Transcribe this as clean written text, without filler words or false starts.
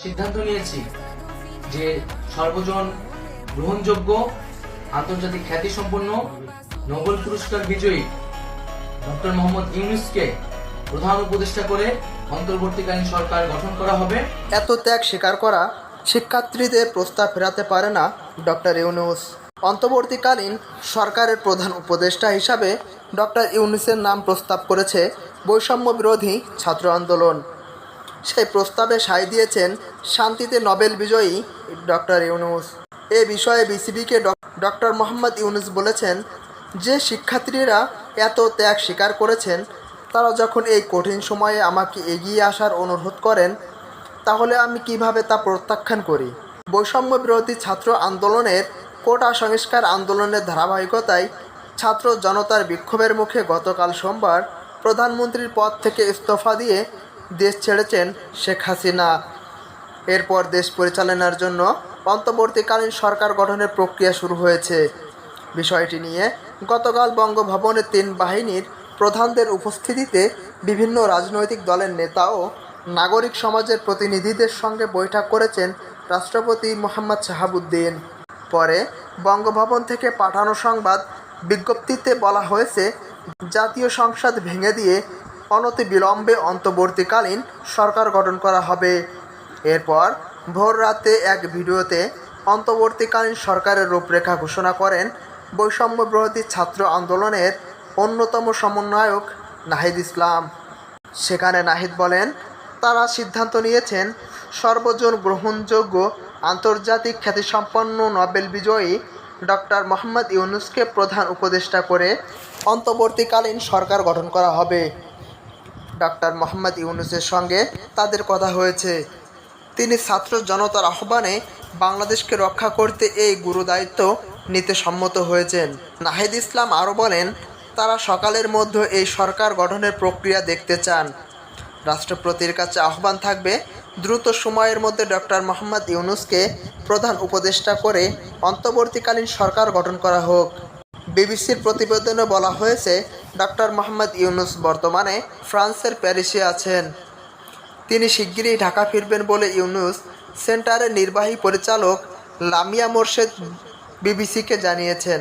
সিদ্ধান্ত নিয়েছি যে সর্বজন গ্রহণযোগ্য আন্তর্জাতিক খ্যাতিসম্পন্ন নোবেল পুরস্কার বিজয়ী ডক্টর মোহাম্মদ ইউনূসকে প্রধান উপদেষ্টা করে অন্তর্বর্তীকালীন সরকার গঠন করা হবে। এত ত্যাগ স্বীকার করা শিক্ষার্থীদের প্রস্তাব ফেরাতে পারে না ডক্টর ইউনূস। অন্তর্বর্তীকালীন সরকারের প্রধান উপদেষ্টা হিসাবে ডক্টর ইউনূসের নাম প্রস্তাব করেছে বৈষম্য বিরোধী ছাত্র আন্দোলন। সেই প্রস্তাবে সায় দিয়েছেন শান্তিতে নোবেল বিজয়ী ডক্টর ইউনূস। এ বিষয়ে বিসিবিকে ডক্টর মোহাম্মদ ইউনূস বলেছেন যে শিক্ষার্থীরা এত ত্যাগ স্বীকার করেছেন, তারা যখন এই কঠিন সময়ে আমাকে এগিয়ে আসার অনুরোধ করেন, তাহলে আমি কিভাবে তা প্রত্যাখ্যান করি। বৈষম্য বিরোধী ছাত্র আন্দোলনের কোটা সংস্কার আন্দোলনের ধারাবাহিকতায় ছাত্র জনতার বিক্ষোভের মুখে গতকাল সোমবার প্রধানমন্ত্রীর পদ থেকে ইস্তফা দিয়ে দেশ ছেড়েছেন শেখ হাসিনা। এরপর দেশ পরিচালনার জন্য অন্তর্বর্তীকালীন সরকার গঠনের প্রক্রিয়া শুরু হয়েছে। বিষয়টি নিয়ে গতকাল বঙ্গভবনে 3 বাহিনীর প্রধানদের উপস্থিতিতে বিভিন্ন রাজনৈতিক দলের নেতা ও নাগরিক সমাজের প্রতিনিধিদের সঙ্গে বৈঠক করেছেন রাষ্ট্রপতি মোহাম্মদ শাহাবুদ্দিন। পরে বঙ্গভবন থেকে পাঠানো সংবাদ বিজ্ঞপ্তিতে বলা হয়েছে, জাতীয় সংসদ ভেঙে দিয়ে অনতিবিলম্বে অন্তর্বর্তীকালীন সরকার গঠন করা হবে। এরপর ভোর রাতে এক ভিডিওতে অন্তর্বর্তীকালীন সরকারের রূপরেখা ঘোষণা করেন বৈষম্য বিরোধী ছাত্র আন্দোলনের অন্যতম সমন্বয়ক নাহিদ ইসলাম। সেখানে নাহিদ বলেন, তারা সিদ্ধান্ত নিয়েছেন সর্বজন গ্রহণযোগ্য আন্তর্জাতিক খ্যাতিসম্পন্ন নোবেল বিজয়ী ডক্টর মোহাম্মদ ইউনূসকে প্রধান উপদেষ্টা করে অন্তর্বর্তীকালীন সরকার গঠন করা হবে। ডক্টর মোহাম্মদ ইউনূসের সঙ্গে তাদের কথা হয়েছে। তিনি ছাত্র জনতার আহ্বানে বাংলাদেশকে রক্ষা করতে এই গুরুদায়িত্ব নিতে সম্মত হয়েছেন। নাহিদ ইসলাম আরও বলেন, তারা সকালের মধ্যে এই সরকার গঠনের প্রক্রিয়া দেখতে চান। রাষ্ট্রপতির কাছে আহ্বান থাকবে দ্রুত সময়ের মধ্যে ডক্টর মোহাম্মদ ইউনূসকে প্রধান উপদেষ্টা করে অন্তর্বর্তীকালীন সরকার গঠন করা হোক। বিবিসির প্রতিবেদনে বলা হয়েছে, ডক্টর মোহাম্মদ ইউনূস বর্তমানে ফ্রান্সের প্যারিসে আছেন। তিনি শিগগিরই ঢাকা ফিরবেন বলে ইউনূস সেন্টারের নির্বাহী পরিচালক লামিয়া মোরশেদ বিবিসিকে জানিয়েছেন।